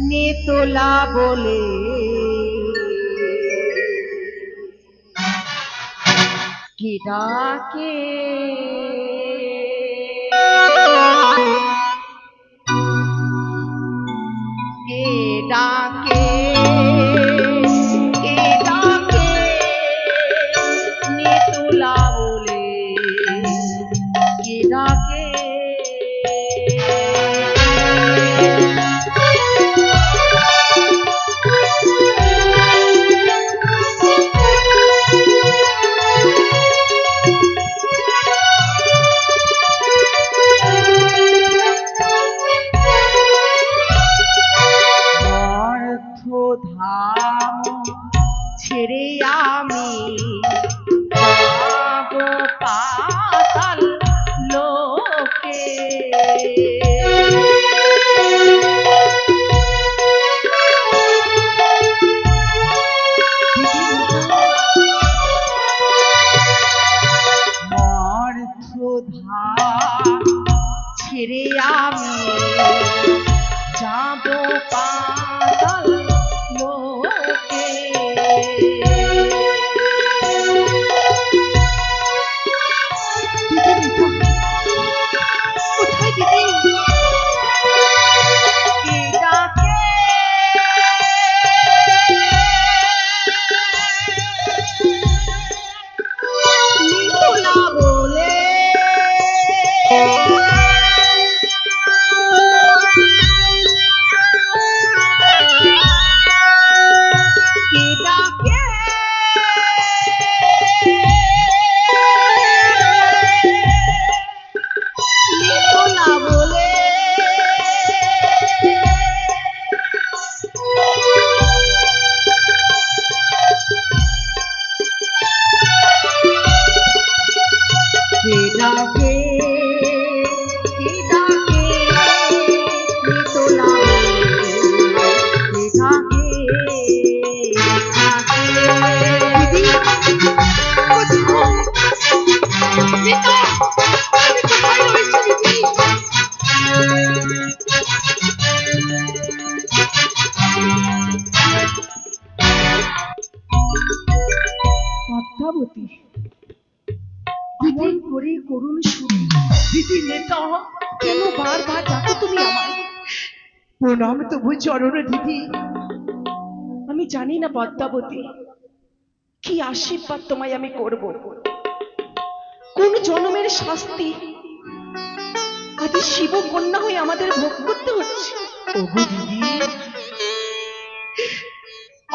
নেতোলা বলে কে ডাকে, কে ডাকে, কে ডাকে নেতোলা বলে কে ডাকে। ধাম ছেড়ে আমি যাবো পাতাল লোকে। ধাম ছেড়ে আমি যাবো পাতাল লোকে। কোথায় দিদি? কে ডাকে, নিতোলা বলে কে ডাকে, নিতোলা বলে কে ডাকে, কে ডাকে নিতোলা বলে কে ডাকে। দিদি কোথায়? নিতা তুমি কোথায় রয়েছো দিদি? পদ্মাবতী অমন করে করুণ সুরে দিদি নেতা কেন বারবার ডাকো তুমি আমায়? প্রণাম তবু চরণ দিদি। আমি জানি না পদ্মাবতী কি আশীর্বাদ তোমায় আমি করব, কোন জন্মের শাস্তি আজ শিব কন্যা হয়ে আমাদের ভোগ করতে হচ্ছে। ওগো দিদি,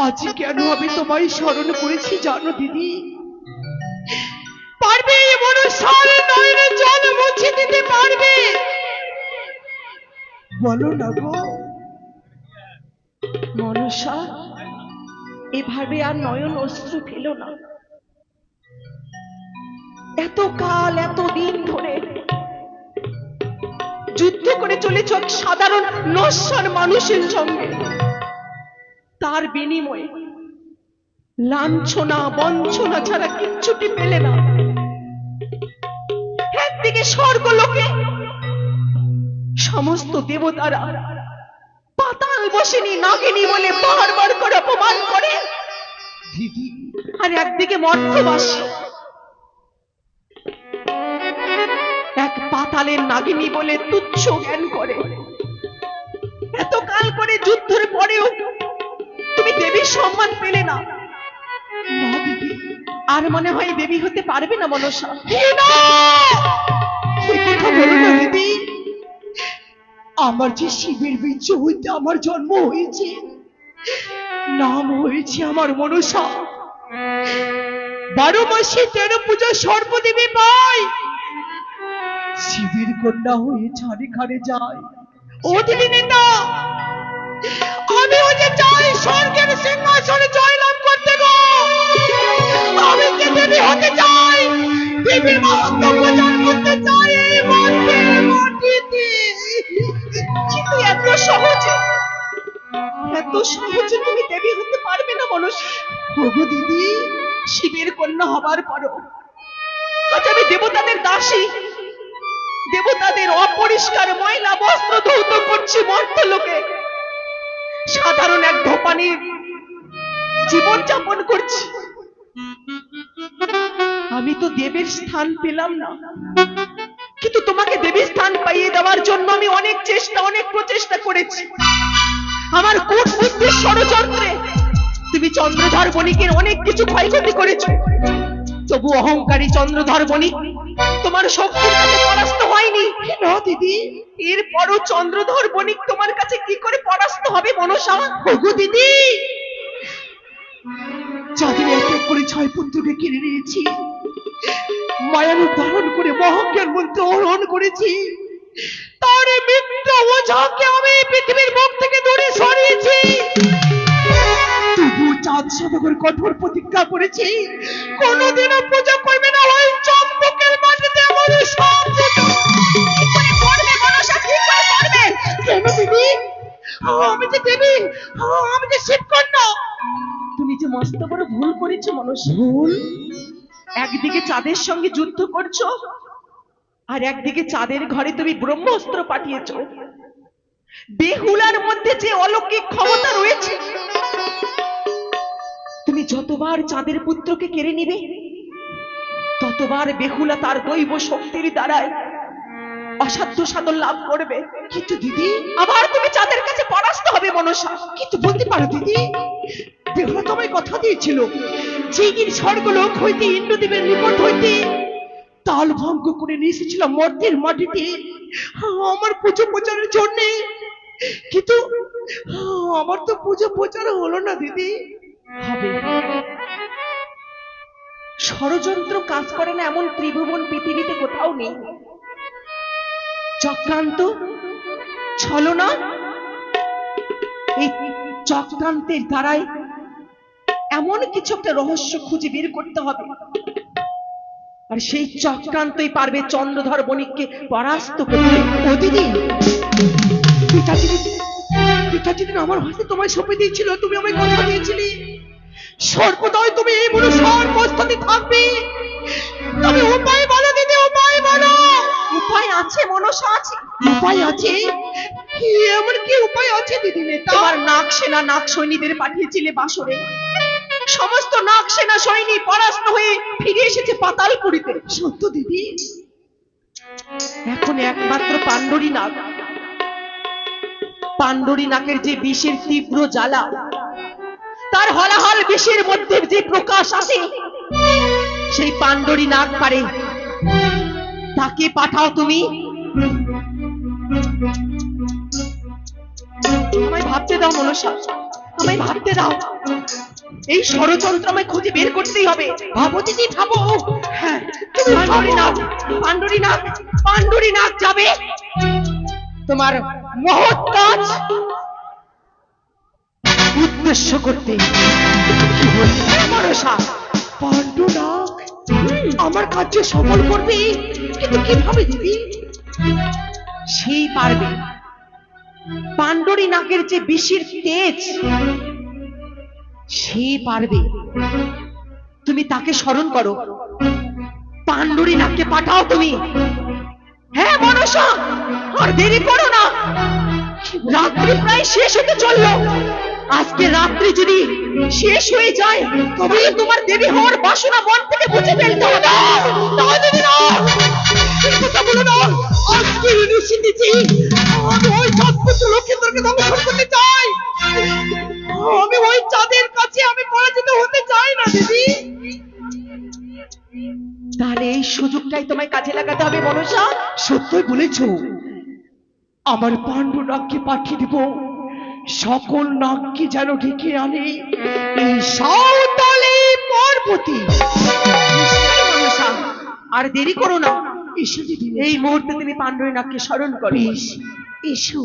আজ কেন আমি তোমায় স্মরণ করেছি জানো দিদি? পারবে মনুষ্যের নয়নে জল মুছে দিতে পারবে? বলো না গো। মনসা এভাবে আর নয়ন অশ্রু ফেলো না। এত কাল এত দিন ধরে যুদ্ধ করে চলেছ সাধারণ নশ্বর মানুষের সঙ্গে, তার বিনিময়ে লাঞ্ছনা বঞ্চনা ছাড়া কিচ্ছুটি পেলে না। একদিকে স্বর্গলোকে সমস্ত দেবতারা পাতাল বসেনি নাগিনী বলে বারবার করে অপমান করে, আর একদিকে মর্ত্যবাসী এক পাতালের নাগিনী বলে তুচ্ছ জ্ঞান করে। এত কাল করে যুদ্ধের পরেও তুমি দেবীর সম্মান পেলে না। আর মনে হয় দেবী হতে পারবে না মনসা। দিদি, আমার যে শিবের বীর্য হইতে আমার জন্ম হয়েছে, নাম হয়েছে আমার মনসা। 12 মাসে 13 পূজা সর্বদেবী পাই, শিবের কন্যা হয়ে ছাড়ে খাড়ে যায়। ও দিদি নেতা, আমিও যে চাই স্বর্গের সিংহাসনে জয়লাভ করতে গো। আমি যে দেবী হতে চাই, দেবীর মহত্ব প্রচার করতে চাই এই মাটিতে। কিন্তু এত সহজে তুমি দেবী হতে পারবে না মনসা। ওগো দিদি, শিবের কন্যা হবার পরও আজ আমি দেবতাদের দাসী, দেবতাদের অপরিষ্কার ময়লা বস্ত্র ধৌত করছি মর্ত্যলোকে। সাধারণ এক ধোপানির জীবন যাপন করছি। আমি তো দেবের স্থান পেলাম না, কিন্তু তোমাকে দেবীর স্থান পাইয়ে দেওয়ার জন্য আমি অনেক চেষ্টা, অনেক প্রচেষ্টা করেছি। আমার কূট বুদ্ধির ষড়যন্ত্রে তুমি চন্দ্রধর বণিকের অনেক কিছু ক্ষয়ক্ষতি করেছো, তবু অহংকারী চন্দ্রধর বণিক তোমার শক্তির কাছে পরাস্ত হয়নি। না দিদি, এরপরও চন্দ্রধর বণিক তোমার কাছে কি করে পরাস্ত হবে মনসা? ওগো দিদি, যাদের এক এক করে 6 পুত্রকে কিনে নিয়েছি, মায়ারূপ ধারণ করে মহাজ্ঞান মন্ত্র হরণ করেছি, তার মিত্র ওঝাকে আমি পৃথিবীর মুখ থেকে দূরে সরিয়েছি। তবু চাঁদ সদাগর কঠোর প্রতিজ্ঞা করেছি, কোনোদিনও পূজা করবে না ওই চম্পকের মাটিতে। আমার সব কি করে করবে মনসা, কি করে করবে? কেন দিদি? আমি যে দেবী, আমি যে শিবকন্যা। তুমি যে মস্ত বড় ভুল করেছো মনসা। ভুল? একদিকে চাঁদের সঙ্গে যুদ্ধ করছো, আর একদিকে চাঁদের ঘরে তুমি ব্রহ্মাস্ত্র পাঠিয়েছো। বেহুলার মধ্যে যে অলৌকিক ক্ষমতা রয়েছে, তুমি যতবার চাঁদের পুত্রকে কেড়ে নিবে, ততবার বেহুলা তার দৈব শক্তির দ্বারায় অসাধ্য সাধন লাভ করবে। কিন্তু দিদি, আবার তুমি চাঁদের কাছে পরাস্ত হবে মনসা। কিন্তু বলতে পারো দিদি, বেহুলা তোমায় কথা দিয়েছিল, যেদিন স্বর্গলোক হইতে ইন্দ্রদেবের নিকট হইতে তাল ভঙ্গ করে নিয়ে এসেছিলাম মর্তের মাটিতে আমার পুজো প্রচারের জন্য। কিন্তু আমার তো পুজো প্রচার হলো না দিদি। হবে, ষড়যন্ত্র কাজ করে না এমন ত্রিভুবন পৃথিবীতে কোথাও নেই। চক্রান্ত, ছলনা, এই চক্রান্তের দ্বারাই এমন কিছু একটা রহস্য খুঁজে বের করতে হবে, আর সেই চক্রান্তই পারবে চন্দ্রধর বণিককে পরাস্ত করতে। ও দিদি, পিতাজি আমার হাতে তোমায় সঁপে দিয়েছিল, তুমি আমায় কথা দিয়েছিলে সর্বদাই তুমি এই মনুষ্যর প্রস্তুতি থাকবে। তবে উপায় বলো দিদি, উপায় বলো। উপায় আছে মনসা, আছে উপায় আছে। এমন কি উপায় আছে দিদি? তোমার নাগ সেনা, নাগ সৈনিকদের পাঠিয়েছিলে বাসরে, সমস্ত নাগ সেনা সৈনিক পরাস্ত হয়ে ফিরে এসেছে পাতালপুরীতে। সত্য দিদি? এখন একমাত্র পাণ্ডরী নাগ, পাণ্ডরী নাগের যে বিষের তীব্র জ্বালা, তার হলাহল বিষের মধ্যে যে প্রকাশ আসে, সেই পাণ্ডরী নাগ পারে। তাকে পাঠাও তুমি। আমায় ভাবতে দাও মনসা, আমায় ভাবতে দাও। এই ষড়যন্ত্র আমায় খুঁজে বের করতেই হবে। ভাবো দিদি, ভাবো। হ্যাঁ, পাণ্ডরী নাগ, পাণ্ডরী নাগ যাবে তোমার মহৎ কাজ উদ্দেশ্য করতে। মনসা, পাণ্ডুনাগ আমার কাজে সফল করবে, কিন্তু কিভাবে দিদি? সেই পারবে। পাণ্ডরী নাগের যে বিষের তেজ, সে পারবে। তুমি তাকে স্মরণ করো, পাণ্ডরী নাগকে পাঠাও তুমি। হ্যাঁ মনসা, আর দেরি করো না, রাত্রি প্রায় শেষ হতে চললো। আজকে রাত্রি যদি শেষ হয়ে যায়, তবে তোমার দেবী হওয়ার বাসনা মন থেকে বুঝে ফেলতে হবে। আজকে নিশ্চিত আমি ওই চাঁদপুত্র লক্ষ্মীন্দরকে দংশন করতে চাই। আমি ওই চাঁদের কাছে আমি পরাজিত হতে চাই না দিদি। তাহলে এই সুযোগটাই তোমায় কাজে লাগাতে হবে মনসা। সত্যই বলেছ, আমার পাণ্ডু নাগকে পাঠিয়ে দিব, সকল নাগকে যেন ডেকে আনে এই সাঁওতালি পার্বতী। আর দেরি করো না, এসো দিদি, এই মুহূর্তে তুমি পাণ্ডরী নাগকে স্মরণ করো। এসো।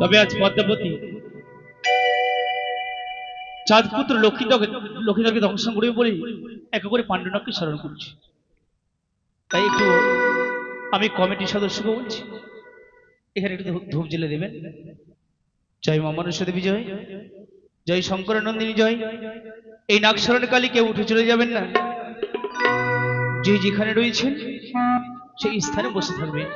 তবে আজ পদ্মাবতী চাঁদপুত্র লক্ষ্মীধরকে দর্শন করবে বলে এক করে পাণ্ডুনাথকে স্মরণ করছি। তাই একটু আমি কমিটির সদস্যকে বলছি এখানে একটু ধূপ জ্বেলে দেবেন। জয় মা মনুষ্য দেবী জয়, জয় শঙ্কর নন্দিনী জয়। এই নাগস্মরণ কালী কেউ উঠে চলে যাবেন না, যে যেখানে রয়েছেন সেই স্থানে বসে থাকবেন।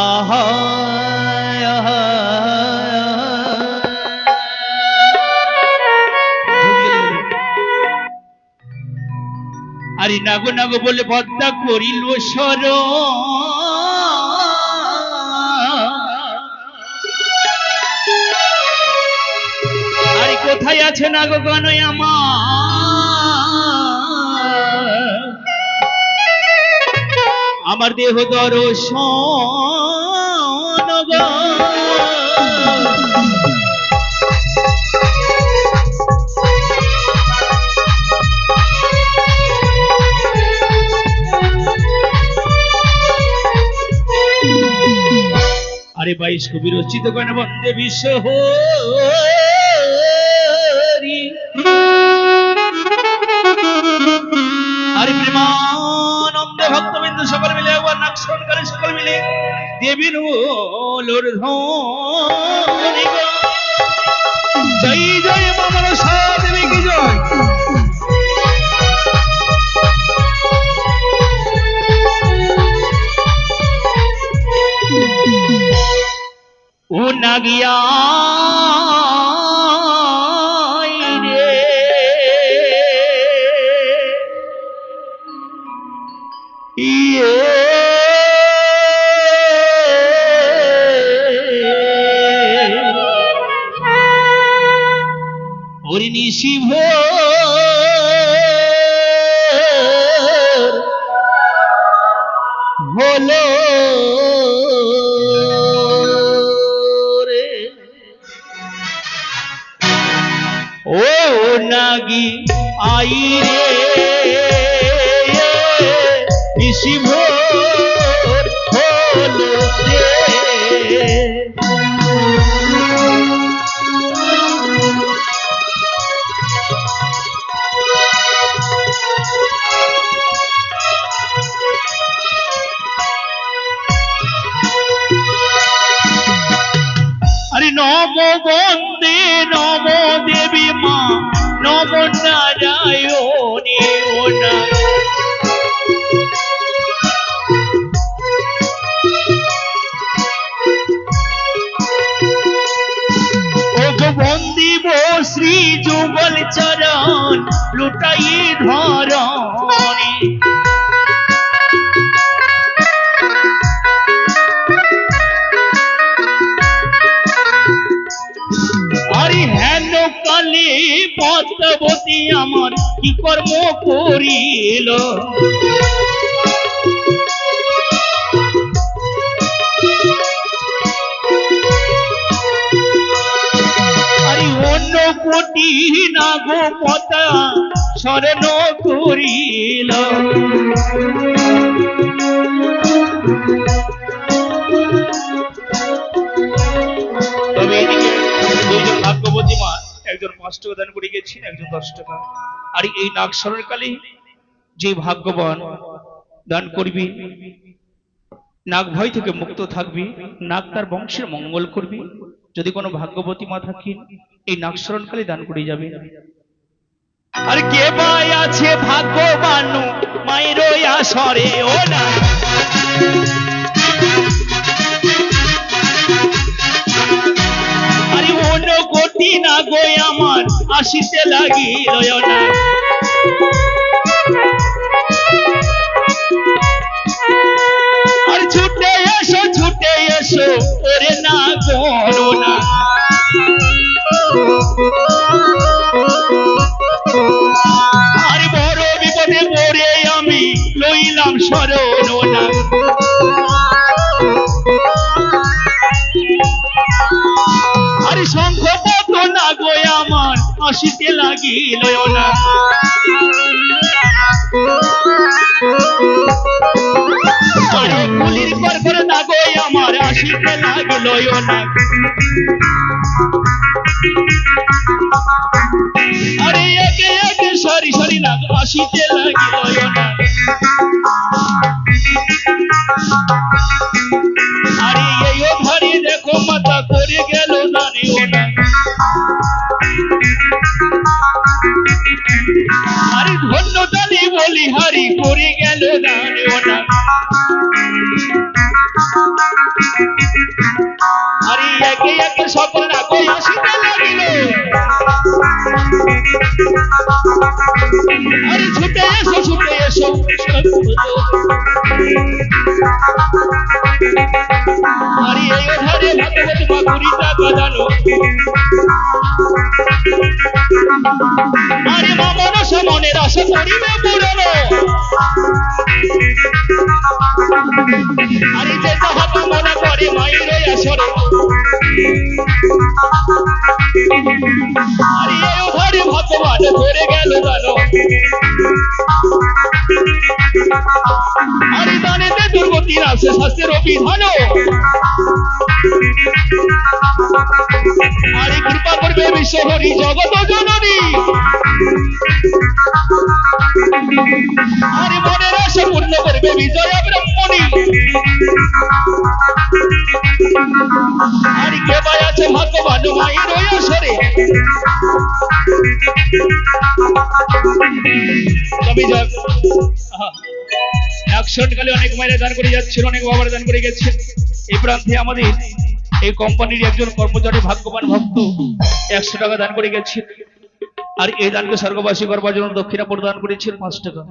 আহা আহা আরে নাগো নাগো বলে পদ্মা করিল স্মরণ। আরে কোথায় আছে নাগো গণয় আমার দেহ দর্শন গো। আরে 22 কবি রচিত গান বন্দে বিশ্ব হরি। আরে প্রেমানন্দ ভক্তবিন্দু সকল মিলে একবার নাগস্মরণ করে সকল মিলে দেবীর লোর ধ্বনি গো। জয় জয় মা মনসা দেবী কি জয়। ও নাগিয়া রে ইয়ে ওরে নিশি ভোর হলো ও নাগি আই রে নিশি ভোর হলো রে। আরে নম বন্দে নম দেবী মা নম নারায়ণী ও না। ও গো বন্দিব শ্রী যুগল চরণ লুটাই ধরণী। আরে হেন কালে পদ্মাবতী আমার কি কর্ম করিল। আরে অন্য কোটি নাগো পতা স্মরণ করিল। তবে এদিকে দুইজন ভাগ্যবতী মা, একজন 5 টাকা দান করে গেছেন, একজন 10 টাকা। আর এই নাগস্মরণ কালে যে ভাগ্যবান দান করবি নাগ ভয় থেকে মুক্ত থাকবি, নাগ তার বংশের মঙ্গল করবি। যদি কোনো ভাগ্যবতী মা থাকেন এই নাগস্মরণ কালে দান করে যাবে। আর কে ভাই আছে ভাগ্যবান মায়ের আসরে ও না। আরে অন্য কোটি না গো আমার আসিতে লাগিল না। আর ছুটে এসো ওরে না গো না। আর বড় বিপদে পড়ে আমি লইলাম শরণ না। আর শঙ্খ পদ্ম না গো আমার আসিতে লাগিল না। আর কুলির পর না গো আমার আসিতে লাগিল ও নাগ। আরে একে একে সারি সারি নাগ আসিতে লাগিল ও নাগ। আরে এই ও ধারে দেখো মাতা করে গেল দানে ও নাগ। আরে ধন্য দানি বলি হারি করে গেল দানে ও নাগ। আরে একে একে সকল নাগ আসিতে লাগিল। আরে ছুটে এসো ছুটে এসো। আরে এই ধারে ভাগবত মাধুরীটা বাজানো। আরে মা মনসা মনের আশা করিবে পুরানো। আরে যে যাহা কামনা করে মায়ের আসরে। আরে এই ধারে ভগবান করে গেল দানো। আরে দানেতে দুর্গতির আছে শাস্ত্রের অভিধান। আরে কৃপা করবে বিশ্বহরি জগত জননী। আরে মনের আশা পূর্ণ করবে বিজয়া ব্রহ্মণী। আরে কে ভাই আছে ভগবান মায়ের ওই আসরে। তবে যাক 61 কালে অনেক মায়েরা দান করে যাচ্ছিল, অনেক বাবারা দান করে গেছে। এই প্রান্তে আমাদের এই কোম্পানির একজন কর্মচারী ভাগ্যবান ভক্ত 100 টাকা দান করে গেছে। আর এই দানকে স্বর্গবাসী করবার জন্য দক্ষিণা প্রদান করেছেন 5 টাকা।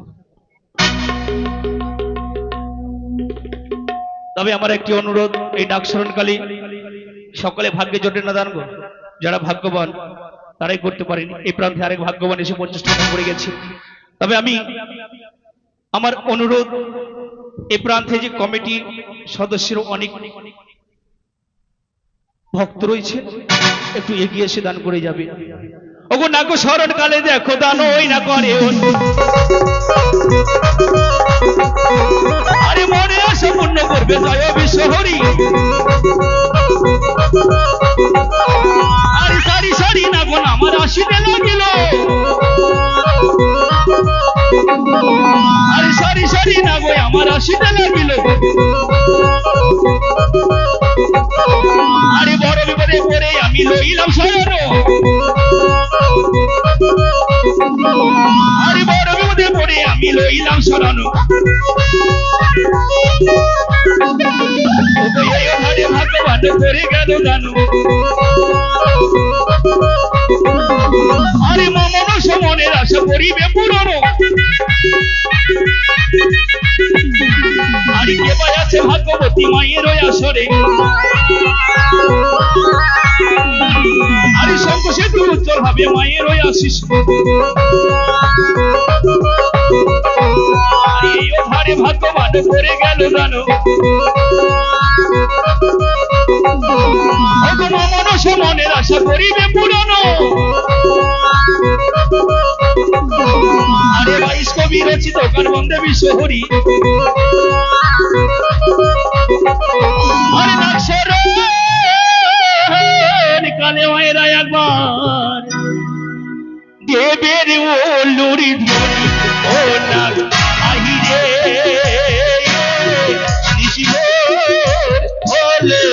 তবে আমার একটি অনুরোধ, এই ডাক স্মরণকালী সকলে ভাগ্যে জোটে না দান করো। যারা ভাগ্যবান তারাই করতে পারেনি। এই প্রান্তে আরেক ভাগ্যবান এসে 50 টাকা করে গেছে। তবে আমি আমার অনুরোধ, এই প্রান্তে যে কমিটি সদস্যের অনেক ভক্ত রয়েছে, একটু এগিয়ে এসে দান করে যাবে। ওগো নাগো স্মরণ কালে দেখো দান ওই না করে। আরে মনে আশা পূর্ণ করবে জয় বিশ্বহরি। আরে সারি সারি নাগো আমার আসিতে লাগিল। আরে সারি সারি নাগো আমার আসিতে লাগিল। আরে বড় বিপদে পড়ে আমি লইলাম শরণ। আরে বড় বিপদে পড়ে আমি লইলাম শরণ। ভগবান করে গেল দান। আরে মা মনসা মনের আশা করিবে পূরণ। আরে কে ভাই আছে ভাগ্যবতী মায়ের ওই আসরে। আরে শঙ্খ সেতু উজ্জ্বল হবে মায়ের ওই আশিস। আরে এই ধারে ভাগ্যবান করে গেল দান। মা মনসা মনের আশা করিবে পূরণ। আরে 22 কবি রচিত গান বন্দে বিশ্বহরি। আরে নাগ স্মরণ কালে মায়েরা একবার দেবের ও লুরি ধরি ও নাগ আহিরে নিশি হলে।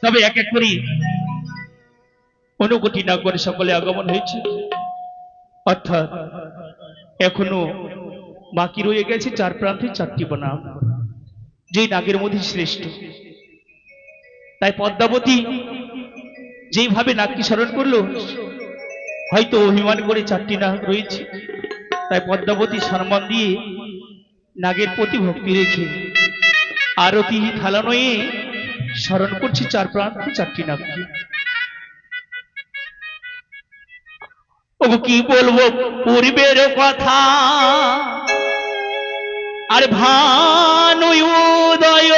তবে এক এক করে অনুকূটি না করে সকলে আগমন হয়েছে। অর্থাৎ এখনো বাকি রয়ে গেছে 4 প্রান্তে 4টি নাগ, যেই নাগের মধ্যে শ্রেষ্ঠ। তাই পদ্মাবতী যেইভাবে নাগকে স্মরণ করলো, হয়তো অভিমান করে 4টি নাগ রয়েছে, তাই পদ্মাবতী সম্মান দিয়ে নাগের প্রতি ভক্তি রেখে আরতি থালা নয়ে স্মরণ করছে 4 প্রান্তে 4টি নাগকে। ও কি বলবো পূর্বের কথা, আর ভানু উদয়